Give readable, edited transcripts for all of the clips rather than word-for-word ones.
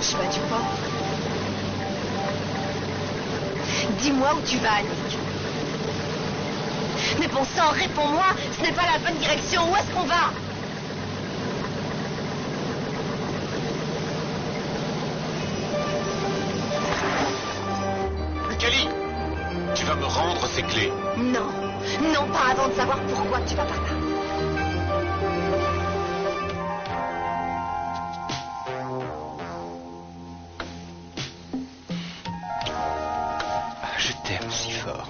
chemin du port. Dis-moi où tu vas, Annick. Mais bon sang, réponds-moi, ce n'est pas la bonne direction. Où est-ce qu'on va? Lucali, tu vas me rendre ces clés. Non, non, pas avant de savoir pourquoi tu vas par là. Je t'aime si fort.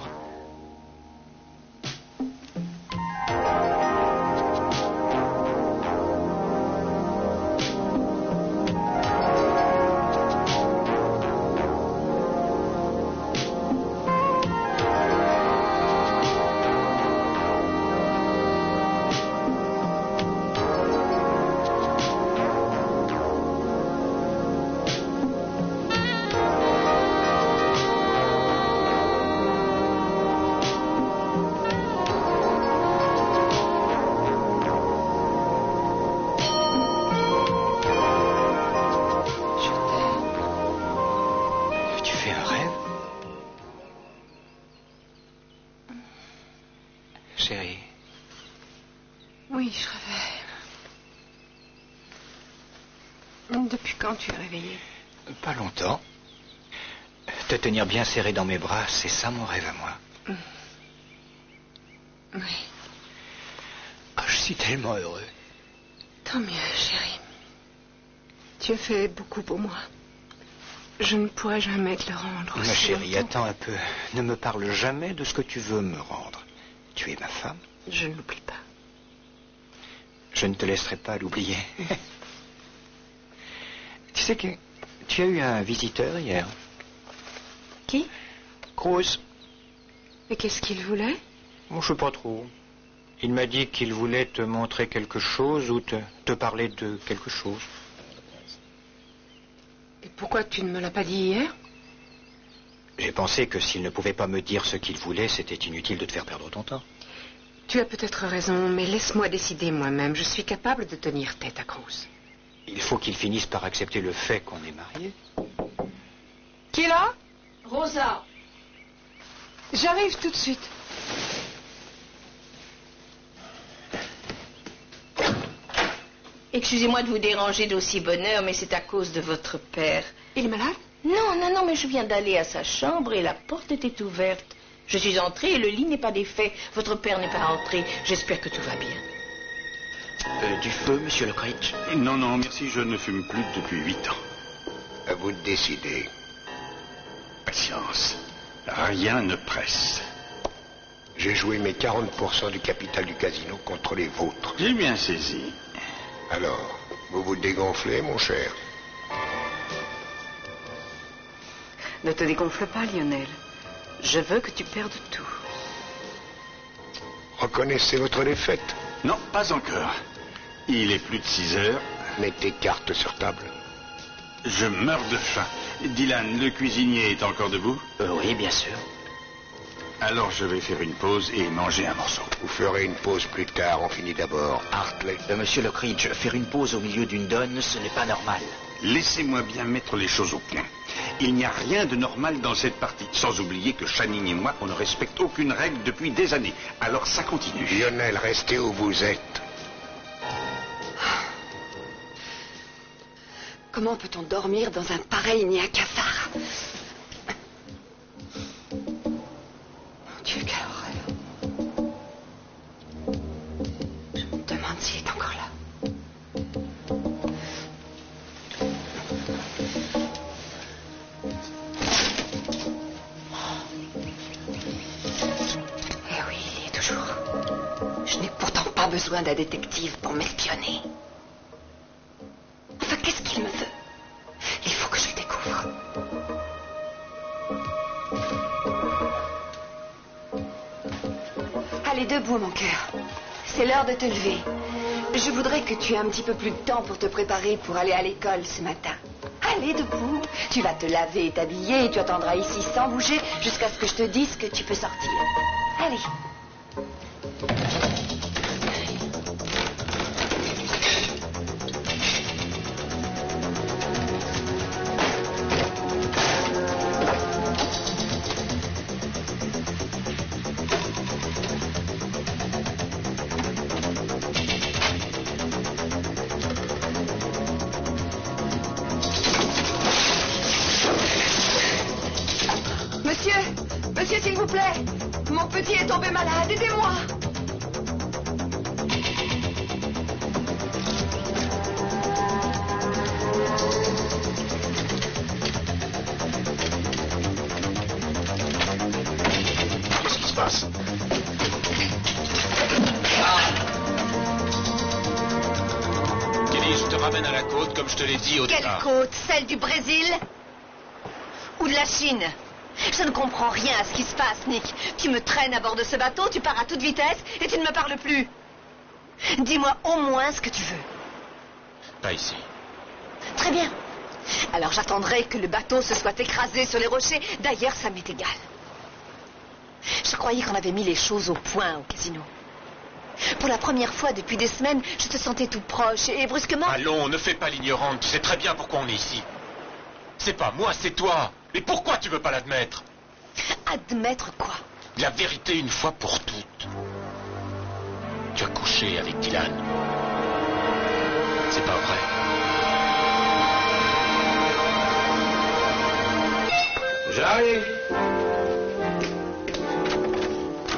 Chérie. Oui, je rêvais. Depuis quand tu es réveillée? Pas longtemps. Te tenir bien serré dans mes bras, c'est ça mon rêve à moi. Oui. Oh, je suis tellement heureux. Tant mieux, chérie. Tu as fait beaucoup pour moi. Je ne pourrai jamais te le rendre. Ma chérie, attends un peu. Ne me parle jamais de ce que tu veux me rendre. Tu es ma femme. Je ne l'oublie pas. Je ne te laisserai pas l'oublier. Tu sais que tu as eu un visiteur hier. Qui? Cruz. Et qu'est-ce qu'il voulait? Bon, je sais pas trop. Il m'a dit qu'il voulait te montrer quelque chose ou te parler de quelque chose. Et pourquoi tu ne me l'as pas dit hier? J'ai pensé que s'il ne pouvait pas me dire ce qu'il voulait, c'était inutile de te faire perdre ton temps. Tu as peut-être raison, mais laisse-moi décider moi-même. Je suis capable de tenir tête à Cruz. Il faut qu'il finisse par accepter le fait qu'on est mariés. Qui est là? Rosa. J'arrive tout de suite. Excusez-moi de vous déranger d'aussi bonne heure, mais c'est à cause de votre père. Il est malade? Non, mais je viens d'aller à sa chambre et la porte était ouverte. Je suis entrée et le lit n'est pas défait. Votre père n'est pas entré. J'espère que tout va bien. Du feu, monsieur Lockridge? Non, merci, je ne fume plus depuis 8 ans. À vous de décider. Patience. Rien ne presse. J'ai joué mes 40% du capital du casino contre les vôtres. J'ai bien saisi. Alors, vous vous dégonflez, mon cher? Ne te dégonfle pas, Lionel. Je veux que tu perdes tout. Reconnaissez votre défaite? Non, pas encore. Il est plus de 6 heures. Mettez cartes sur table. Je meurs de faim. Dylan, le cuisinier est encore debout? Oui, bien sûr. Alors je vais faire une pause et manger un morceau. Vous ferez une pause plus tard, on finit d'abord. Hartley. Monsieur Lockridge, faire une pause au milieu d'une donne, ce n'est pas normal. Laissez-moi bien mettre les choses au point. Il n'y a rien de normal dans cette partie. Sans oublier que Channing et moi, on ne respecte aucune règle depuis des années. Alors ça continue. Lionel, restez où vous êtes. Comment peut-on dormir dans un pareil nid à cafard? Mon Dieu, quelle horreur. Je me demande s'il est encore là. Eh oui, il y est toujours. Je n'ai pourtant pas besoin d'un détective pour m'espionner. Enfin, qu'est-ce qu'il me veut? Il faut que je le découvre. Allez, debout, mon cœur. C'est l'heure de te lever. Je voudrais que tu aies un petit peu plus de temps pour te préparer pour aller à l'école ce matin. Allez, debout. Tu vas te laver et t'habiller et tu attendras ici sans bouger jusqu'à ce que je te dise que tu peux sortir. Allez. Monsieur, s'il vous plaît. Mon petit est tombé malade. Aidez-moi. Qu'est-ce qui se passe? Kelly, je te ramène à la côte, comme je te l'ai dit au Quelle départ. côte? Celle du Brésil? Ou de la Chine? Je ne comprends rien à ce qui se passe, Nick. Tu me traînes à bord de ce bateau, tu pars à toute vitesse et tu ne me parles plus. Dis-moi au moins ce que tu veux. Pas ici. Très bien. Alors j'attendrai que le bateau se soit écrasé sur les rochers. D'ailleurs, ça m'est égal. Je croyais qu'on avait mis les choses au point au casino. Pour la première fois depuis des semaines, je te sentais tout proche et brusquement... Allons, ne fais pas l'ignorante. Tu sais très bien pourquoi on est ici. C'est pas moi, c'est toi. Et pourquoi tu veux pas l'admettre? Admettre quoi? La vérité une fois pour toutes. Tu as couché avec Dylan. C'est pas vrai. J'arrive.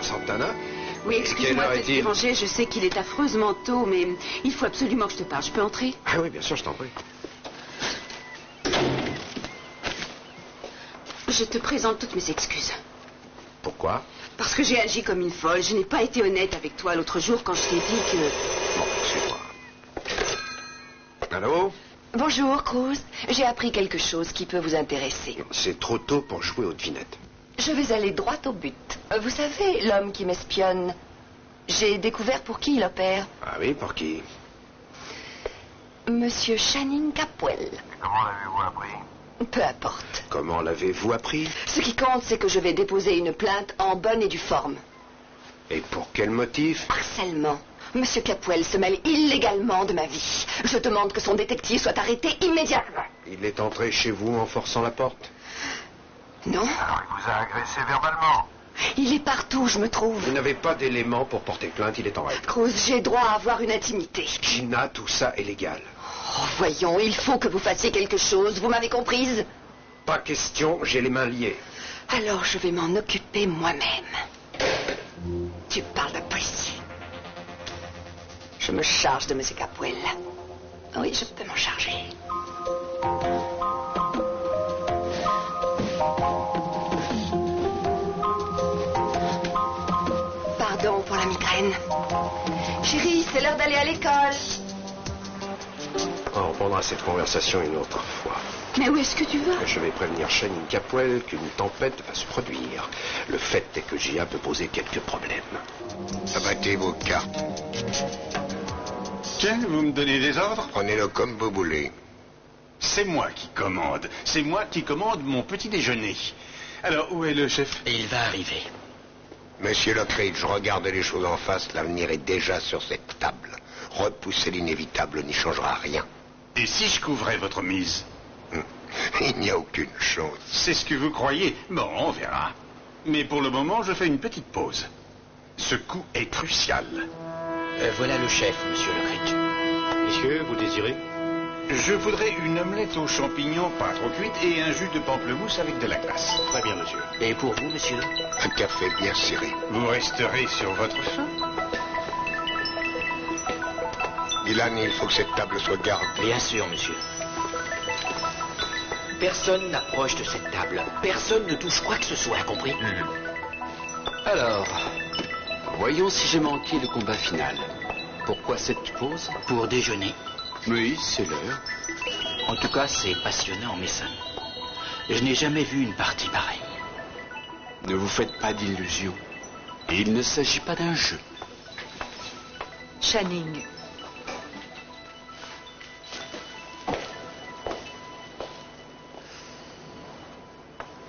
Santana? Oui, excuse-moi Quelle heure de te est-il? déranger, je sais qu'il est affreusement tôt, mais il faut absolument que je te parle. Je peux entrer? Ah oui, bien sûr, je t'en prie. Je te présente toutes mes excuses. Pourquoi? Parce que j'ai agi comme une folle. Je n'ai pas été honnête avec toi l'autre jour quand je t'ai dit que... Bon, suis-moi. Allô? Bonjour, Cruz. J'ai appris quelque chose qui peut vous intéresser. C'est trop tôt pour jouer aux devinettes. Je vais aller droit au but. Vous savez, l'homme qui m'espionne, j'ai découvert pour qui il opère. Ah oui, pour qui? Monsieur Channing Capwell. Comment l'avez-vous appris? Peu importe. Comment l'avez-vous appris? Ce qui compte, c'est que je vais déposer une plainte en bonne et due forme. Et pour quel motif? Harcèlement. Monsieur Capwell se mêle illégalement de ma vie. Je demande que son détective soit arrêté immédiatement. Il est entré chez vous en forçant la porte? Non? Alors il vous a agressé verbalement? Il est partout, je me trouve. Vous n'avez pas d'éléments pour porter plainte, il est en règle. Cruz, j'ai droit à avoir une intimité. Gina, tout ça est légal. Oh, voyons, il faut que vous fassiez quelque chose. Vous m'avez comprise? Pas question, j'ai les mains liées. Alors je vais m'en occuper moi-même. Tu parles de policier. Je me charge de M. Capwell. Oui, je peux m'en charger. Pardon pour la migraine. Chérie, c'est l'heure d'aller à l'école. On reprendra cette conversation une autre fois. Mais où est-ce que tu vas? Je vais prévenir Channing Capwell qu'une tempête va se produire. Le fait est que Gia peut poser quelques problèmes. Abattez vos cartes. Tiens, vous me donnez des ordres? Prenez-le comme vous voulez. C'est moi qui commande. C'est moi qui commande mon petit déjeuner. Alors, où est le chef? Et il va arriver. Monsieur Lockridge, regardez les choses en face. L'avenir est déjà sur cette table. Repousser l'inévitable n'y changera rien. Et si je couvrais votre mise? Il n'y a aucune chance. C'est ce que vous croyez. Bon, on verra. Mais pour le moment, je fais une petite pause. Ce coup est crucial. Voilà le chef, monsieur Lockridge. Messieurs, vous désirez? Je voudrais une omelette aux champignons pas trop cuite et un jus de pamplemousse avec de la glace. Très bien, monsieur. Et pour vous, monsieur? Un café bien serré. Vous resterez sur votre faim? Dylan, il faut que cette table soit gardée. Bien sûr, monsieur. Personne n'approche de cette table. Personne ne touche quoi que ce soit, compris? Alors, voyons si j'ai manqué le combat final. Pourquoi cette pause? Pour déjeuner. Oui, c'est l'heure. En tout cas, c'est passionnant, Mason. Je n'ai jamais vu une partie pareille. Ne vous faites pas d'illusions. Il ne s'agit pas d'un jeu. Channing.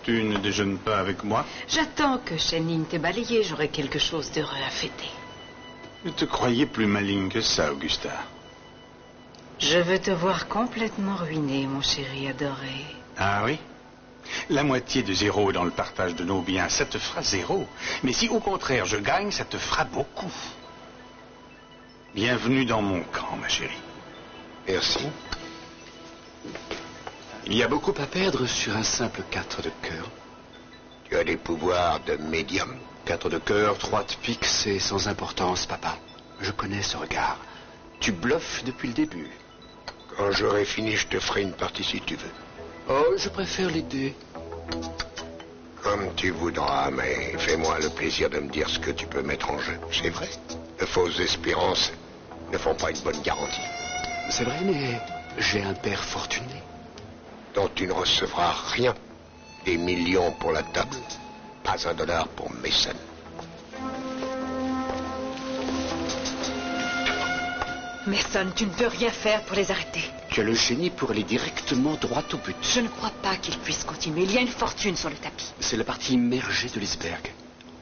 Tu ne déjeunes pas avec moi? J'attends que Channing t'ait balayé. J'aurai quelque chose d'heureux à fêter. Je te croyais plus maligne que ça, Augusta. Je veux te voir complètement ruiné, mon chéri adoré. Ah oui? La moitié de zéro dans le partage de nos biens, ça te fera zéro. Mais si au contraire je gagne, ça te fera beaucoup. Bienvenue dans mon camp, ma chérie. Merci. Il y a beaucoup à perdre sur un simple 4 de cœur. Tu as des pouvoirs de médium. 4 de cœur, 3 de pique, c'est sans importance, papa. Je connais ce regard. Tu bluffes depuis le début. Quand j'aurai fini, je te ferai une partie si tu veux. Oh, je préfère les dés. Comme tu voudras, mais fais-moi le plaisir de me dire ce que tu peux mettre en jeu. C'est vrai. De fausses espérances ne font pas une bonne garantie. C'est vrai, mais j'ai un père fortuné. Dont tu ne recevras rien. Des millions pour la table, pas $1 pour Mason. Mason, tu ne peux rien faire pour les arrêter. Tu as le génie pour aller directement droit au but. Je ne crois pas qu'ils puissent continuer. Il y a une fortune sur le tapis. C'est la partie immergée de l'iceberg.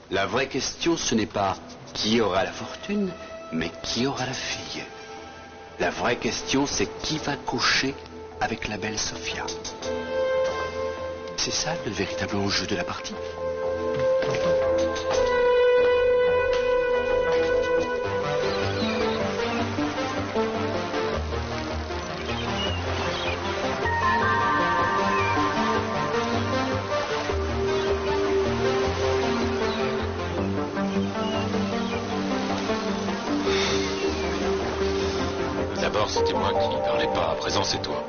La vraie question, ce n'est pas qui aura la fortune, mais qui aura la fille. La vraie question, c'est qui va coucher avec la belle Sophia. C'est ça le véritable enjeu de la partie. D'abord, c'était moi qui n'y parlais pas. À présent, c'est toi.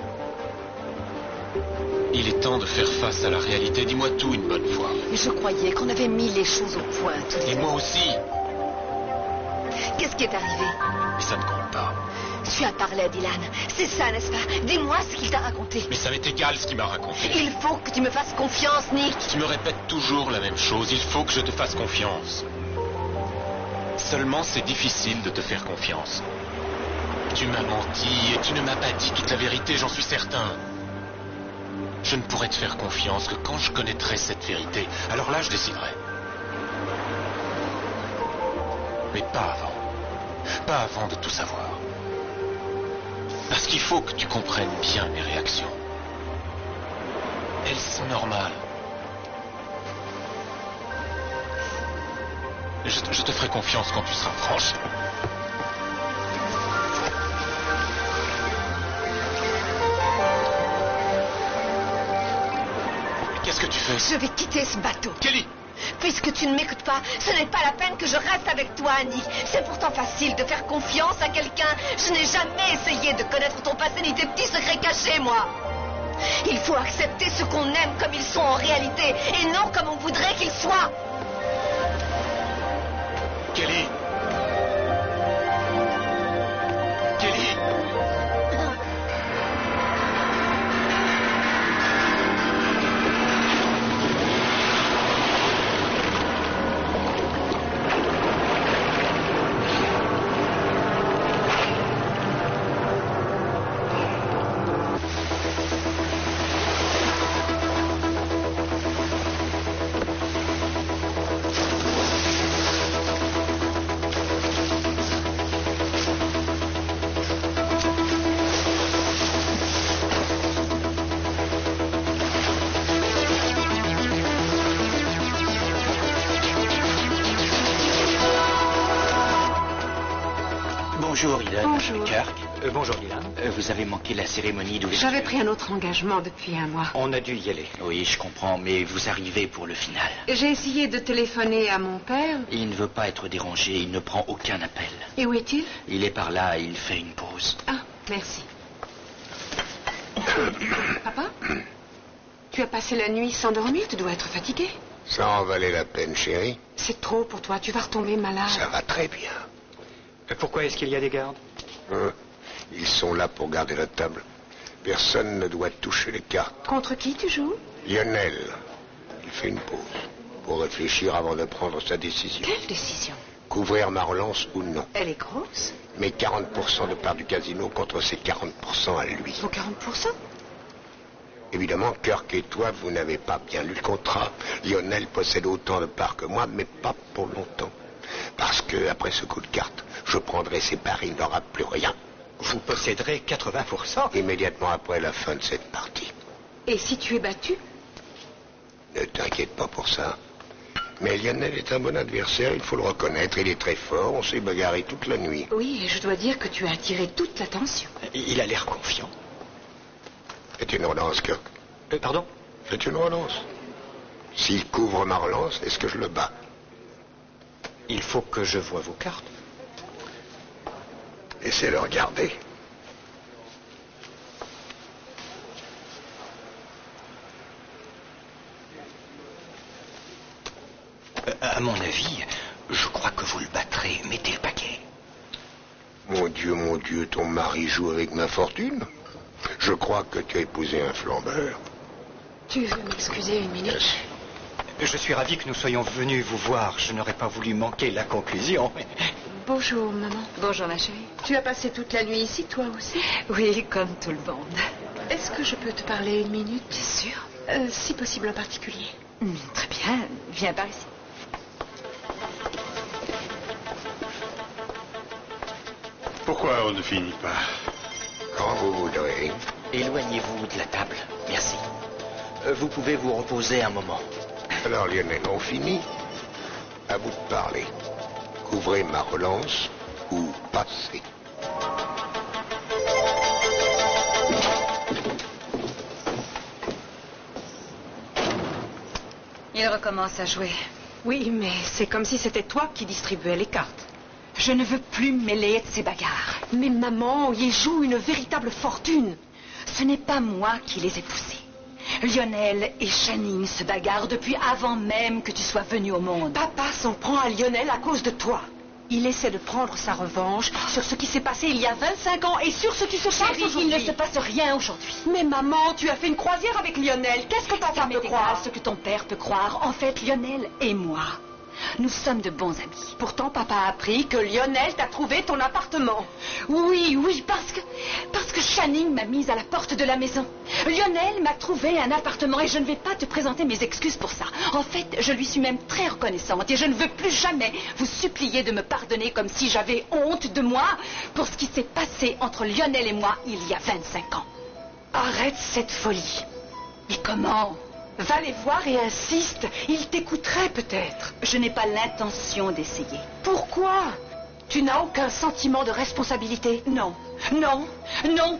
Il est temps de faire face à la réalité. Dis-moi tout une bonne fois. Je croyais qu'on avait mis les choses au point tous les Et deux. moi aussi. Qu'est-ce qui est arrivé? Mais ça ne compte pas. Tu as parlé à Dylan. C'est ça, n'est-ce pas? Dis-moi ce qu'il t'a raconté. Mais ça m'est égal ce qu'il m'a raconté. Il faut que tu me fasses confiance, Nick. Tu me répètes toujours la même chose. Il faut que je te fasse confiance. Seulement, c'est difficile de te faire confiance. Tu m'as menti et tu ne m'as pas dit toute la vérité, j'en suis certain. Je ne pourrais te faire confiance que quand je connaîtrai cette vérité. Alors là, je déciderai. Mais pas avant. Pas avant de tout savoir. Parce qu'il faut que tu comprennes bien mes réactions. Elles sont normales. Je te ferai confiance quand tu seras franche. Qu'est-ce que tu fais? Je vais quitter ce bateau. Kelly! Puisque tu ne m'écoutes pas, ce n'est pas la peine que je reste avec toi, Nick. C'est pourtant facile de faire confiance à quelqu'un. Je n'ai jamais essayé de connaître ton passé ni tes petits secrets cachés, moi. Il faut accepter ce qu'on aime comme ils sont en réalité et non comme on voudrait qu'ils soient. Kelly! Kelly! Bonjour, Eden. Bonjour. Kirk. Bonjour, Dylan. Vous avez manqué la cérémonie d'ouverture. J'avais pris un autre engagement depuis un mois. On a dû y aller. Oui, je comprends, mais vous arrivez pour le final. J'ai essayé de téléphoner à mon père. Il ne veut pas être dérangé, il ne prend aucun appel. Et où est-il? Il est par là, il fait une pause. Ah, merci. Papa? Tu as passé la nuit sans dormir? Tu dois être fatigué. Ça en valait la peine, chérie. C'est trop pour toi, tu vas retomber malade. Ça va très bien. Pourquoi est-ce qu'il y a des gardes? Ils sont là pour garder la table. Personne ne doit toucher les cartes. Contre qui tu joues? Lionel, il fait une pause pour réfléchir avant de prendre sa décision. Quelle décision? Couvrir ma relance ou non. Elle est grosse. Mais 40% de part du casino contre ses 40% à lui. Vos 40%? Évidemment, Kirk et toi, vous n'avez pas bien lu le contrat. Lionel possède autant de parts que moi, mais pas pour longtemps. Parce que, après ce coup de carte, je prendrai ses paris, il n'aura plus rien. Vous posséderez 80%. Immédiatement après la fin de cette partie. Et si tu es battu? Ne t'inquiète pas pour ça. Mais Lionel est un bon adversaire, il faut le reconnaître. Il est très fort, on s'est bagarré toute la nuit. Oui, et je dois dire que tu as attiré toute l'attention. Il a l'air confiant. Faites une relance, Kirk. Pardon? Faites une relance. S'il couvre ma relance, est-ce que je le bats? Il faut que je voie vos cartes. Laissez-le regarder. À mon avis, je crois que vous le battrez. Mettez le paquet. Mon Dieu, ton mari joue avec ma fortune? Je crois que tu as épousé un flambeur. Tu veux m'excuser une minute? Je suis ravi que nous soyons venus vous voir. Je n'aurais pas voulu manquer la conclusion. Bonjour, maman. Bonjour, ma chérie. Tu as passé toute la nuit ici, toi aussi? Oui, comme tout le monde. Est-ce que je peux te parler une minute? Bien sûr. Si possible en particulier. Très bien. Viens par ici. Pourquoi on ne finit pas? Quand vous voudrez. Éloignez-vous de la table. Merci. Vous pouvez vous reposer un moment. Alors, Lionel, on finit? À vous de parler. Couvrez ma relance ou passez. Il recommence à jouer. Oui, mais c'est comme si c'était toi qui distribuais les cartes. Je ne veux plus me mêler de ces bagarres. Mais maman, il joue une véritable fortune. Ce n'est pas moi qui les ai poussés. Lionel et Channing se bagarrent depuis avant même que tu sois venu au monde. Papa s'en prend à Lionel à cause de toi. Il essaie de prendre sa revanche sur ce qui s'est passé il y a 25 ans et sur ce qui se passe aujourd'hui. Il ne se passe rien aujourd'hui. Mais maman, tu as fait une croisière avec Lionel. Qu'est-ce que papa peut croire? Ce que ton père peut croire. En fait, Lionel et moi, nous sommes de bons amis. Pourtant, papa a appris que Lionel t'a trouvé ton appartement. Oui, parce que Channing m'a mise à la porte de la maison. Lionel m'a trouvé un appartement et je ne vais pas te présenter mes excuses pour ça. En fait, je lui suis même très reconnaissante et je ne veux plus jamais vous supplier de me pardonner comme si j'avais honte de moi pour ce qui s'est passé entre Lionel et moi il y a 25 ans. Arrête cette folie. Et comment? Va les voir et insiste. Ils t'écouteraient peut-être. Je n'ai pas l'intention d'essayer. Pourquoi? Tu n'as aucun sentiment de responsabilité? Non,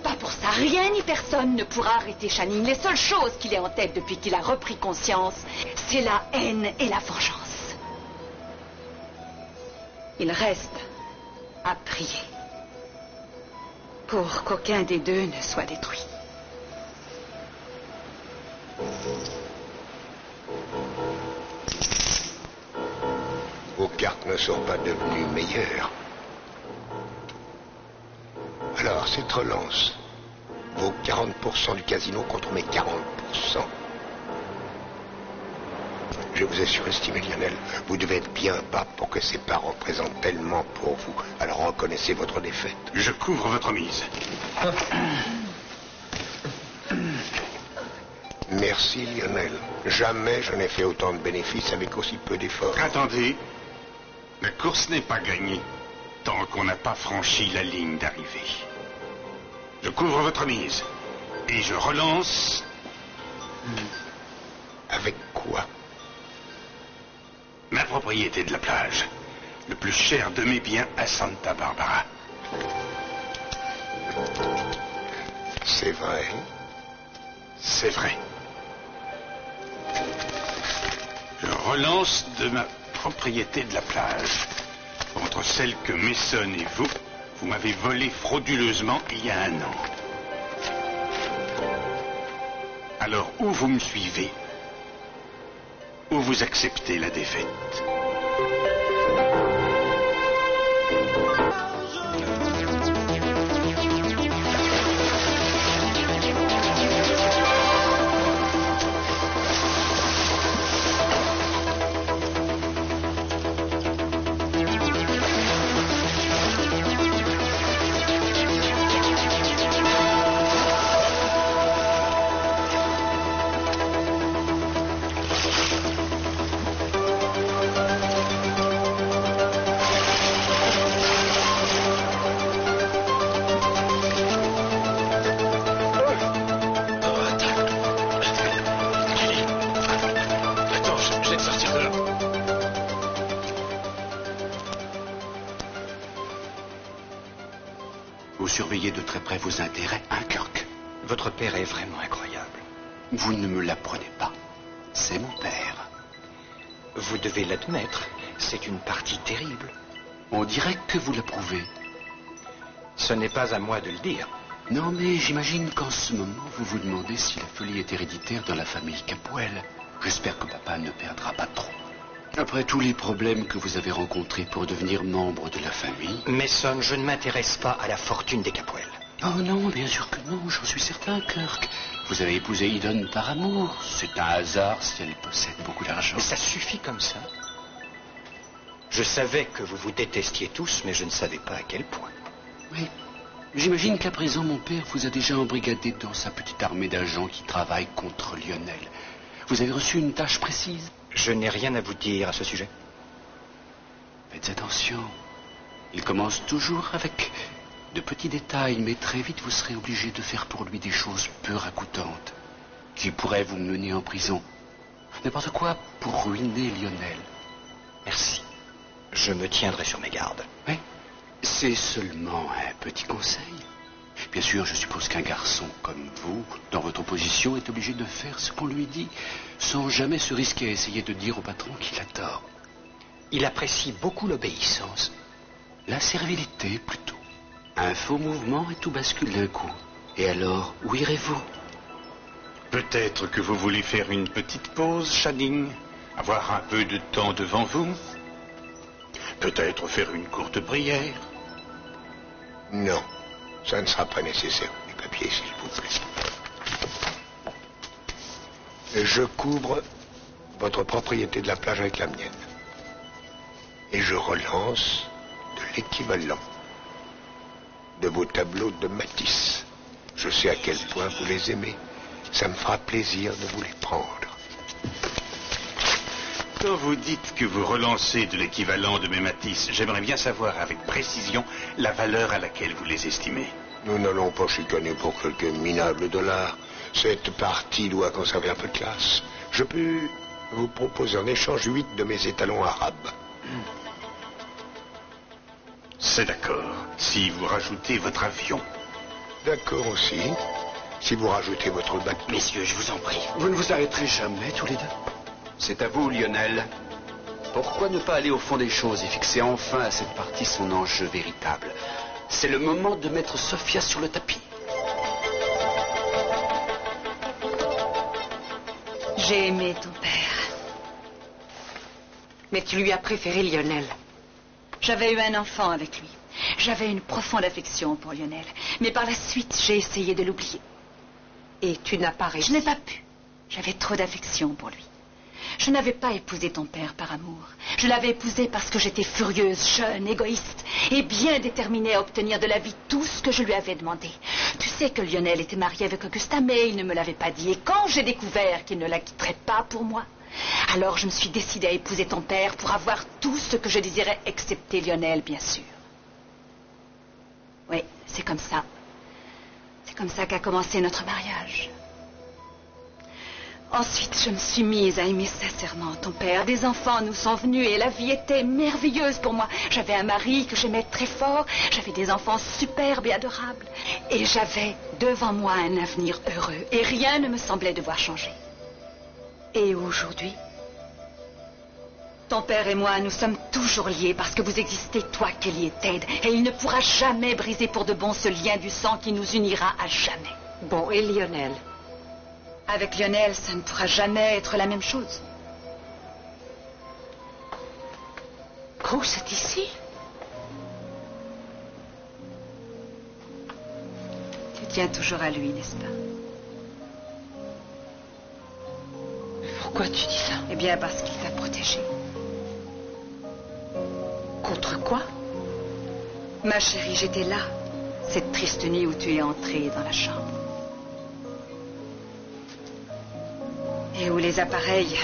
pas pour ça. Rien ni personne ne pourra arrêter Channing. Les seules choses qu'il ait en tête depuis qu'il a repris conscience, c'est la haine et la vengeance. Il reste à prier pour qu'aucun des deux ne soit détruit. Vos cartes ne sont pas devenues meilleures. Alors, cette relance vaut 40% du casino contre mes 40%. Je vous ai surestimé, Lionel. Vous devez être bien bas pour que ces parts représentent tellement pour vous. Alors reconnaissez votre défaite. Je couvre votre mise. Merci, Lionel. Jamais je n'ai fait autant de bénéfices avec aussi peu d'efforts. Attendez. La course n'est pas gagnée tant qu'on n'a pas franchi la ligne d'arrivée. Je couvre votre mise. Et je relance... Avec quoi? Ma propriété de la plage. Le plus cher de mes biens à Santa Barbara. C'est vrai? C'est vrai. Je relance de ma propriété de la plage contre celle que Mason et vous m'avez volée frauduleusement il y a 1 an. Alors, ou vous me suivez, ou vous acceptez la défaite. Surveillez de très près vos intérêts, hein, Kirk? Votre père est vraiment incroyable. Vous ne me l'apprenez pas. C'est mon père. Vous devez l'admettre, c'est une partie terrible. On dirait que vous l'approuvez. Ce n'est pas à moi de le dire. Non, mais j'imagine qu'en ce moment, vous vous demandez si la folie est héréditaire dans la famille Capoel. J'espère que papa ne perdra pas trop. Après tous les problèmes que vous avez rencontrés pour devenir membre de la famille... Mason, je ne m'intéresse pas à la fortune des Capoel. Oh non, bien sûr que non, j'en suis certain, Kirk. Vous avez épousé Eden par amour. C'est un hasard si elle possède beaucoup d'argent. Mais ça suffit comme ça. Je savais que vous vous détestiez tous, mais je ne savais pas à quel point. Oui. J'imagine qu'à présent, mon père vous a déjà embrigadé dans sa petite armée d'agents qui travaillent contre Lionel. Vous avez reçu une tâche précise? Je n'ai rien à vous dire à ce sujet. Faites attention. Il commence toujours avec de petits détails, mais très vite vous serez obligé de faire pour lui des choses peu ragoûtantes, qui pourraient vous mener en prison. N'importe quoi pour ruiner Lionel. Merci. Je me tiendrai sur mes gardes. Oui. C'est seulement un petit conseil. Bien sûr, je suppose qu'un garçon comme vous, dans votre position, est obligé de faire ce qu'on lui dit, sans jamais se risquer à essayer de dire au patron qu'il a tort. Il apprécie beaucoup l'obéissance. La servilité, plutôt. Un faux mouvement et tout bascule d'un coup. Et alors, où irez-vous? Peut-être que vous voulez faire une petite pause, Channing? Avoir un peu de temps devant vous? Peut-être faire une courte prière? Non, ça ne sera pas nécessaire. Les papiers, s'il vous plaît. Je couvre votre propriété de la plage avec la mienne. Et je relance de l'équivalent de vos tableaux de Matisse. Je sais à quel point vous les aimez. Ça me fera plaisir de vous les prendre. Quand vous dites que vous relancez de l'équivalent de mes Matisse, j'aimerais bien savoir avec précision la valeur à laquelle vous les estimez. Nous n'allons pas chicaner pour quelques minables dollars. Cette partie doit conserver un peu de classe. Je peux vous proposer en échange 8 de mes étalons arabes. C'est d'accord, si vous rajoutez votre avion. D'accord aussi, si vous rajoutez votre bateau. Messieurs, je vous en prie. Vous ne vous arrêterez jamais, tous les deux? C'est à vous, Lionel. Pourquoi ne pas aller au fond des choses et fixer enfin à cette partie son enjeu véritable? C'est le moment de mettre Sophia sur le tapis. J'ai aimé ton père. Mais tu lui as préféré Lionel. J'avais eu un enfant avec lui. J'avais une profonde affection pour Lionel. Mais par la suite, j'ai essayé de l'oublier. Et tu n'as pas réussi? Je n'ai pas pu. J'avais trop d'affection pour lui. Je n'avais pas épousé ton père par amour. Je l'avais épousé parce que j'étais furieuse, jeune, égoïste et bien déterminée à obtenir de la vie tout ce que je lui avais demandé. Tu sais que Lionel était marié avec Augusta, mais il ne me l'avait pas dit. Et quand j'ai découvert qu'il ne la quitterait pas pour moi, alors je me suis décidée à épouser ton père pour avoir tout ce que je désirais, excepté Lionel, bien sûr. Oui, c'est comme ça. C'est comme ça qu'a commencé notre mariage. Ensuite, je me suis mise à aimer sincèrement ton père. Des enfants nous sont venus et la vie était merveilleuse pour moi. J'avais un mari que j'aimais très fort. J'avais des enfants superbes et adorables. Et j'avais devant moi un avenir heureux. Et rien ne me semblait devoir changer. Et aujourd'hui, ton père et moi, nous sommes toujours liés parce que vous existez, toi, Kelly et Ted. Et il ne pourra jamais briser pour de bon ce lien du sang qui nous unira à jamais. Bon, et Lionel? Avec Lionel, ça ne pourra jamais être la même chose. Oh, c'est ici? Tu tiens toujours à lui, n'est-ce pas? Pourquoi tu dis ça? Eh bien, parce qu'il t'a protégée. Contre quoi? Ma chérie, j'étais là, cette triste nuit où tu es entrée dans la chambre. Et où les appareils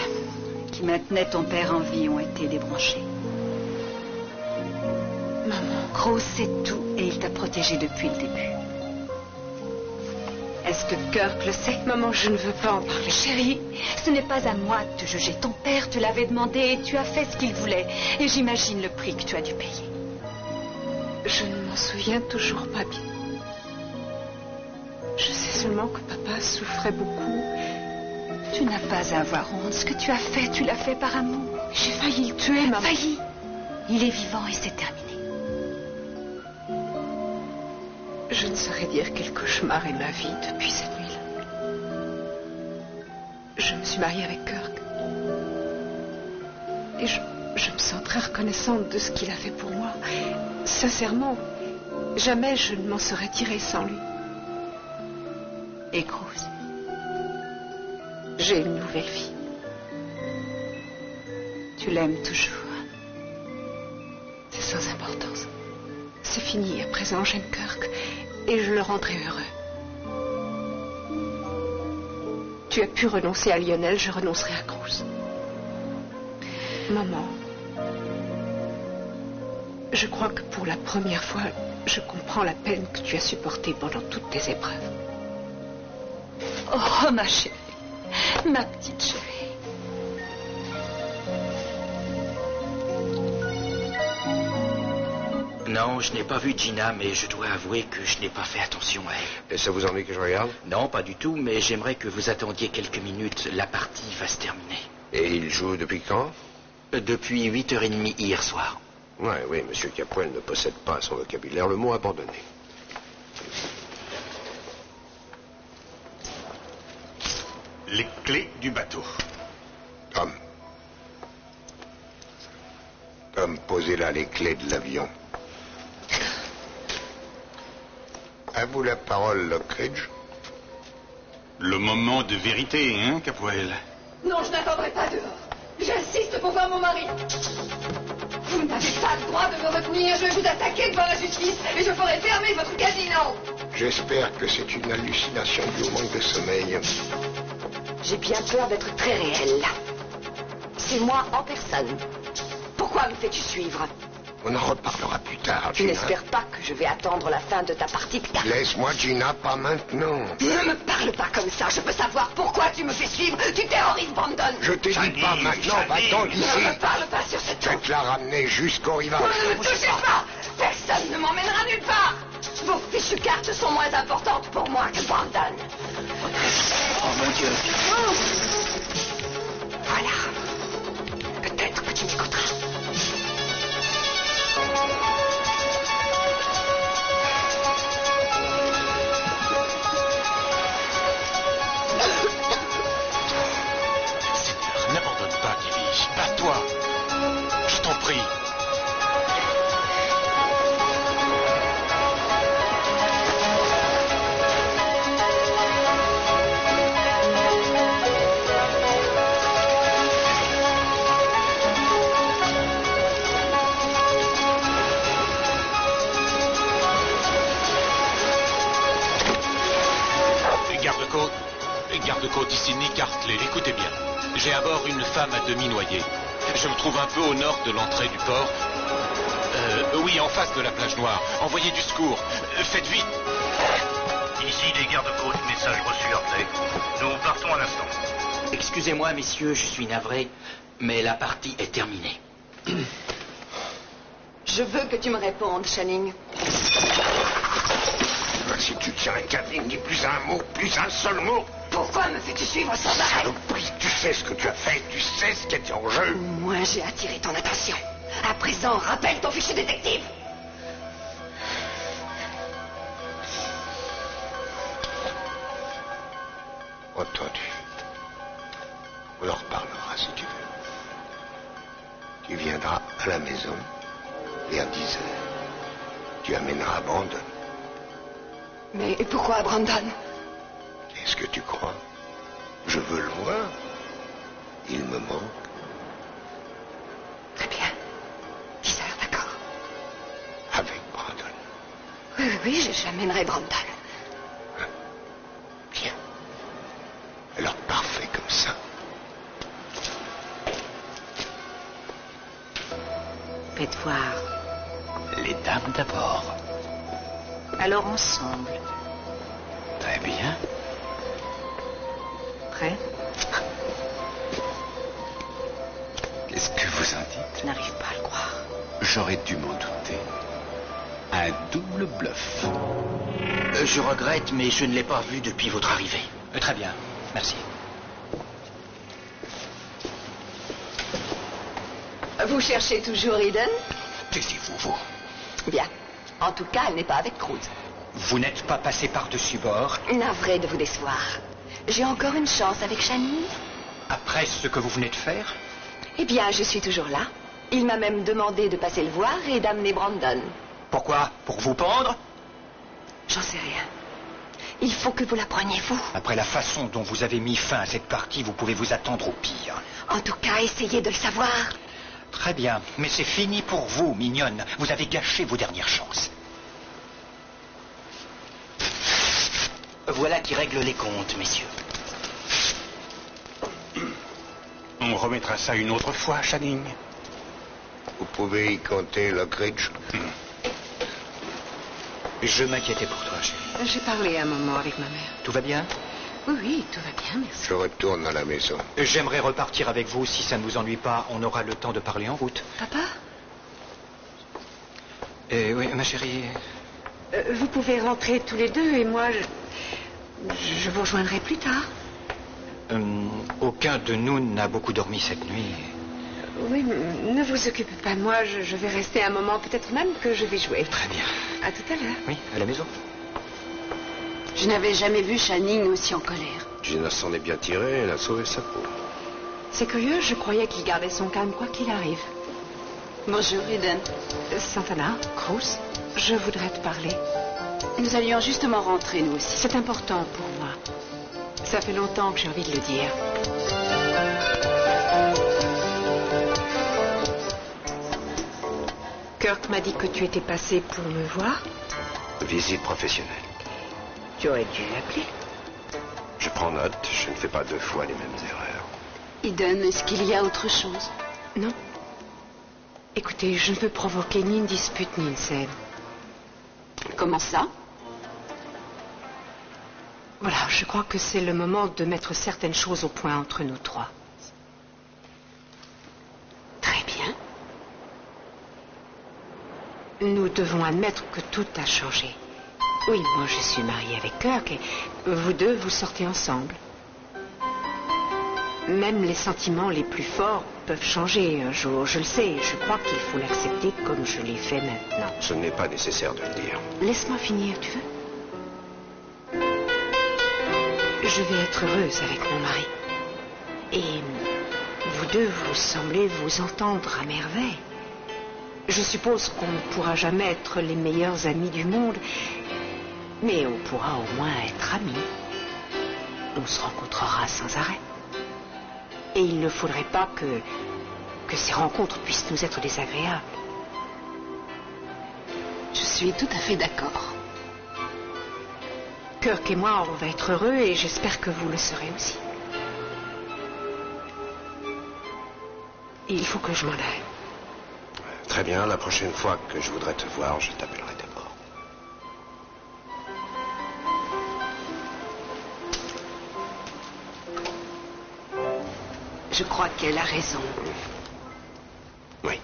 qui maintenaient ton père en vie ont été débranchés. Maman. Rose sait tout et il t'a protégée depuis le début. Est-ce que Kirk le sait? Maman, je ne veux pas en parler. Chérie, ce n'est pas à moi de te juger. Ton père te l'avait demandé et tu as fait ce qu'il voulait. Et j'imagine le prix que tu as dû payer. Je ne m'en souviens toujours pas bien. Je sais seulement que papa souffrait beaucoup Tu n'as pas à avoir honte. Ce que tu as fait, tu l'as fait par amour. J'ai failli le tuer, maman. Failli. Il est vivant et c'est terminé. Je ne saurais dire quel cauchemar est ma vie depuis cette nuit-là. Je me suis mariée avec Kirk. Et je me sens très reconnaissante de ce qu'il a fait pour moi. Sincèrement, jamais je ne m'en serais tirée sans lui. Et Cruz? J'ai une nouvelle vie. Tu l'aimes toujours? C'est sans importance. C'est fini. À présent, j'aime Kirk. Et je le rendrai heureux. Tu as pu renoncer à Lionel, je renoncerai à Cruz. Maman, je crois que pour la première fois, je comprends la peine que tu as supportée pendant toutes tes épreuves. Oh, ma chérie, ma petite chérie. Non, je n'ai pas vu Gina, mais je dois avouer que je n'ai pas fait attention à elle. Et ça vous ennuie que je regarde? Non, pas du tout, mais j'aimerais que vous attendiez quelques minutes. La partie va se terminer. Et il joue depuis quand? Depuis 8h30 hier soir. Ouais, oui, M. Capoel ne possède pas son vocabulaire le mot abandonné. Les clés du bateau. Tom, posez là les clés de l'avion. À vous la parole, Lockridge. Le moment de vérité, hein, Capoel? Non, je n'attendrai pas dehors. J'insiste pour voir mon mari. Vous n'avez pas le droit de me retenir. Je vais vous attaquer devant la justice et je ferai fermer votre casino. J'espère que c'est une hallucination due au manque de sommeil. J'ai bien peur d'être très réelle, là. C'est moi en personne. Pourquoi me fais-tu suivre? On en reparlera plus tard, Tu Gina. n'espères pas que je vais attendre la fin de ta partie de cartes? Laisse-moi, Gina, pas maintenant. Ne me parle pas comme ça. Je veux savoir pourquoi tu me fais suivre. Tu terrorises Brandon. Je t'ai dit pas maintenant, va-t'en d'ici. Ne me parle pas sur cette Je vais te la ramener jusqu'au rivage. Ne me touchez pas. Personne ne m'emmènera nulle part. Vos fichues cartes sont moins importantes pour moi que Brandon. Oh mon Dieu. Voilà. Peut-être que tu m'écouteras. Seigneur, n'abandonne pas, Gilly. Bats-toi. Je t'en prie. Garde-côte ici, Nick Hartley, écoutez bien. J'ai à bord une femme à demi noyée. Je me trouve un peu au nord de l'entrée du port. Oui, en face de la plage noire. Envoyez du secours. Faites vite. Ici des gardes-côtes, message reçu Hartley. Nous partons à l'instant. Excusez-moi, messieurs, je suis navré, mais la partie est terminée. Je veux que tu me répondes, Channing. Si tu tiens un cabine, dis plus un mot, plus un seul mot. Pourquoi me fais-tu suivre sans arrêt? Saloperie, tu sais ce que tu as fait, tu sais ce qui était en jeu. Moi, j'ai attiré ton attention. À présent, rappelle ton fichier détective. Entendu. On en reparlera si tu veux. Tu viendras à la maison vers 10h. Tu amèneras Brandon. Mais pourquoi Brandon? Qu'est-ce que tu crois? Je veux le voir. Il me manque. Très bien. 10h, d'accord. Avec Brandon. Oui, j'amènerai Brandon. Bien. Alors parfait comme ça. Faites voir. Les dames d'abord. Alors ensemble. Très bien. Prêt? Qu'est-ce que vous en dites? Je n'arrive pas à le croire. J'aurais dû m'en douter. Un double bluff. Je regrette, mais je ne l'ai pas vu depuis votre arrivée. Très bien, merci. Vous cherchez toujours Eden? Taisez-vous, vous. Bien. En tout cas, elle n'est pas avec Cruz. Vous n'êtes pas passé par-dessus bord? Navré de vous décevoir. J'ai encore une chance avec Channing. Après ce que vous venez de faire? Eh bien, je suis toujours là. Il m'a même demandé de passer le voir et d'amener Brandon. Pourquoi? Pour vous pendre? J'en sais rien. Il faut que vous la preniez, vous. Après la façon dont vous avez mis fin à cette partie, vous pouvez vous attendre au pire. En tout cas, essayez de le savoir. Très bien, mais c'est fini pour vous, mignonne. Vous avez gâché vos dernières chances. Voilà qui règle les comptes, messieurs. On remettra ça une autre fois, Channing. Vous pouvez y compter, Lockridge. Je m'inquiétais pour toi, chérie. J'ai parlé un moment avec ma mère. Tout va bien? Oui, oui, tout va bien, merci. Je retourne à la maison. J'aimerais repartir avec vous. Si ça ne vous ennuie pas, on aura le temps de parler en route. Papa? Oui, ma chérie. Vous pouvez rentrer tous les deux et moi, je vous rejoindrai plus tard. Aucun de nous n'a beaucoup dormi cette nuit. Oui, ne vous occupez pas de moi, je vais rester un moment, peut-être même que je vais jouer. Très bien. À tout à l'heure. Oui, à la maison. Je n'avais jamais vu Channing aussi en colère. Gina s'en est bien tirée, elle a sauvé sa peau. C'est curieux, je croyais qu'il gardait son calme quoi qu'il arrive. Bonjour, Eden. Santana, Cruz, je voudrais te parler. Nous allions justement rentrer, nous aussi. C'est important pour moi. Ça fait longtemps que j'ai envie de le dire. Kirk m'a dit que tu étais passé pour me voir. Visite professionnelle. Tu aurais dû l'appeler. Je prends note, je ne fais pas 2 fois les mêmes erreurs. Eden, est-ce qu'il y a autre chose? Non. Écoutez, je ne veux provoquer ni une dispute ni une scène. Comment ça? Voilà, je crois que c'est le moment de mettre certaines choses au point entre nous trois. Très bien. Nous devons admettre que tout a changé. Oui, moi je suis mariée avec Kirk et vous deux, vous sortez ensemble. Même les sentiments les plus forts peuvent changer un jour, je le sais. Je crois qu'il faut l'accepter comme je l'ai fait maintenant. Ce n'est pas nécessaire de le dire. Laisse-moi finir, tu veux? Je vais être heureuse avec mon mari. Et vous deux, vous semblez vous entendre à merveille. Je suppose qu'on ne pourra jamais être les meilleurs amis du monde, mais on pourra au moins être amis. On se rencontrera sans arrêt. Et il ne faudrait pas que ces rencontres puissent nous être désagréables. Je suis tout à fait d'accord. Kirk et moi, on va être heureux et j'espère que vous le serez aussi. Il faut que je m'en aille. Très bien, la prochaine fois que je voudrais te voir, je t'appellerai d'abord. Je crois qu'elle a raison. Oui.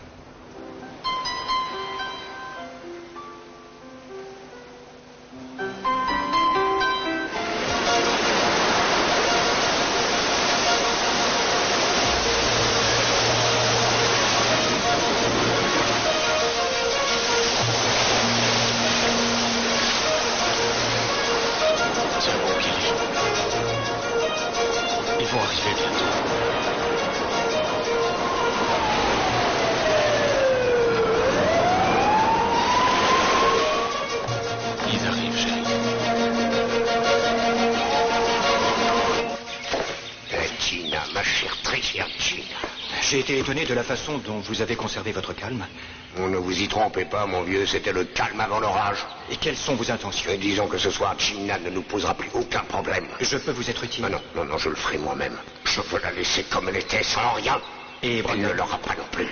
Tiens bon, Kelly. Ils vont arriver bientôt. Ils arrivent, chérie. Gina, ma chère, très chère Gina. J'ai été étonné de la façon dont vous avez conservé votre calme. Oh, ne vous y trompez pas, mon vieux, c'était le calme avant l'orage. Et quelles sont vos intentions? Et disons que ce soir, Gina ne nous posera plus aucun problème. Je peux vous être utile? Ah non, je le ferai moi-même. Je veux la laisser comme elle était, sans rien. Et elle ne l'aura pas non plus.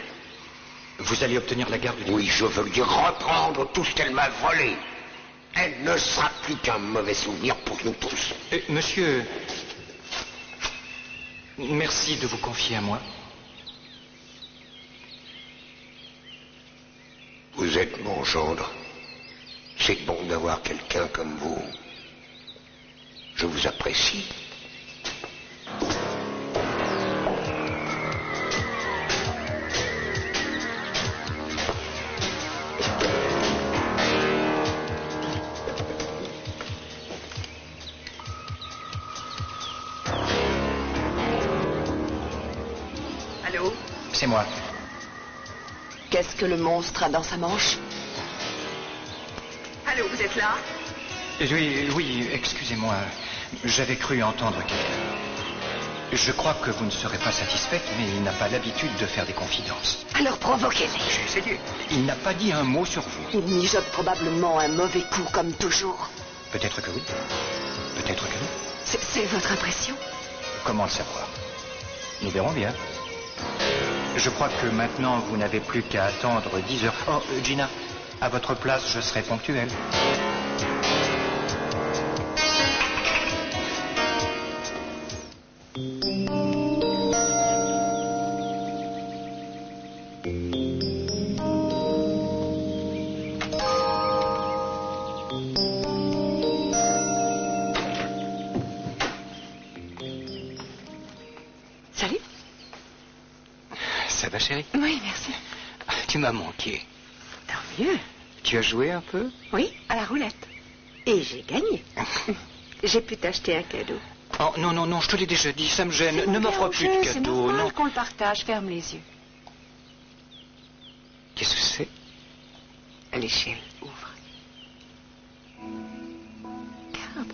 Vous allez obtenir la garde du... Oui, je veux lui reprendre tout ce qu'elle m'a volé. Elle ne sera plus qu'un mauvais souvenir pour nous tous. Monsieur, merci de vous confier à moi. Vous êtes mon gendre. C'est bon d'avoir quelqu'un comme vous. Je vous apprécie. Allô? C'est moi. Qu'est-ce que le monstre a dans sa manche? Allô, vous êtes là? Oui, excusez-moi. J'avais cru entendre quelqu'un. Je crois que vous ne serez pas satisfaite, mais il n'a pas l'habitude de faire des confidences. Alors provoquez-les. J'ai essayé. Il n'a pas dit un mot sur vous. Il mijote probablement un mauvais coup, comme toujours. Peut-être que oui. Peut-être que non. C'est votre impression? Comment le savoir? Nous verrons bien. Je crois que maintenant, vous n'avez plus qu'à attendre 10 heures. Oh, Gina, à votre place, je serai ponctuel. Salut. Ça va, chérie? Oui, merci. Tu m'as manqué. Tant mieux. Tu as joué un peu? Oui, à la roulette. Et j'ai gagné. J'ai pu t'acheter un cadeau. Oh, non, je te l'ai déjà dit, ça me gêne. Ne m'offre plus de C'est cadeaux, normal non. qu'on le partage. Ferme les yeux. Qu'est-ce que c'est? L'échelle ouvre. Regarde.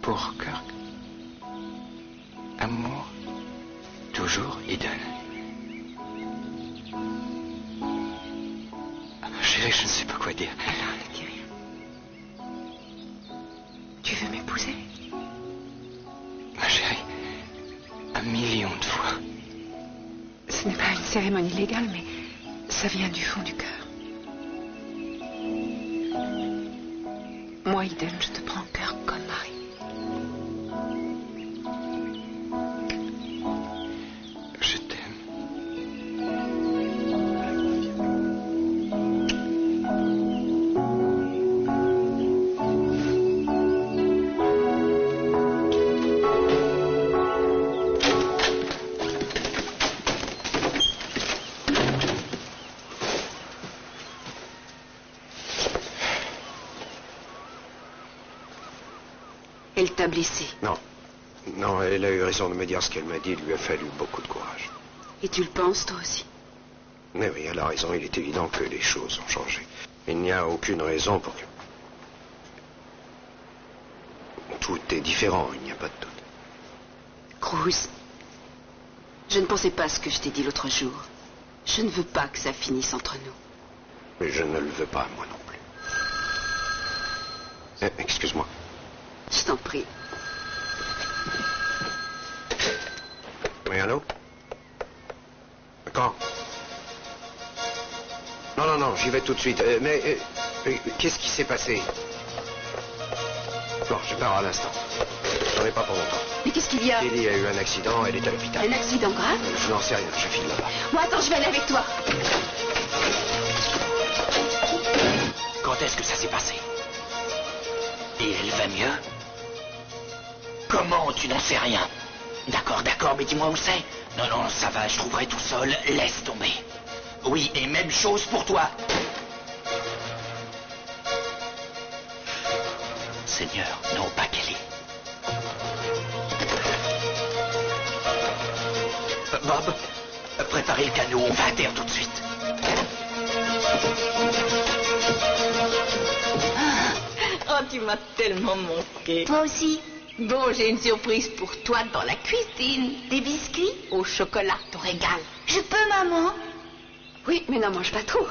Pour Kirk. Amour. Toujours Eden. Chérie, je ne sais pas quoi dire. Alors, ne dis rien. Tu veux m'épouser? Ma chérie, 1 million de fois. Ce n'est pas une cérémonie légale, mais ça vient du fond du cœur. Moi, Eden, je te prends cœur comme mari. Je t'aime. Elle t'a blessé. Non, elle a eu raison de me dire ce qu'elle m'a dit. Il lui a fallu beaucoup de courage. Et tu le penses, toi aussi? Mais oui, elle a raison. Il est évident que les choses ont changé. Il n'y a aucune raison pour que... Tout est différent, il n'y a pas de doute. Cruz, je ne pensais pas à ce que je t'ai dit l'autre jour. Je ne veux pas que ça finisse entre nous. Mais je ne le veux pas, moi non plus. Excuse-moi. Je t'en prie. Oui, allô? Quand? Non, j'y vais tout de suite. Mais qu'est-ce qui s'est passé? Bon, je pars à l'instant. J'en ai pas pour longtemps. Mais qu'est-ce qu'il y a? Kelly a eu un accident, elle est à l'hôpital. Un accident grave? Je n'en sais rien, je file là-bas. Bon, attends, je vais aller avec toi. Quand est-ce que ça s'est passé? Et elle va mieux? Comment? Tu n'en sais rien. D'accord, mais dis-moi où c'est. Non, ça va, je trouverai tout seul. Laisse tomber. Oui, et même chose pour toi. Seigneur, non, pas Kelly. Bob, préparez le canot, on va à terre tout de suite. Oh, tu m'as tellement manqué. Toi aussi. Bon, j'ai une surprise pour toi dans la cuisine. Des biscuits? Au chocolat, ton régal. Je peux, maman? Oui, mais n'en mange pas trop.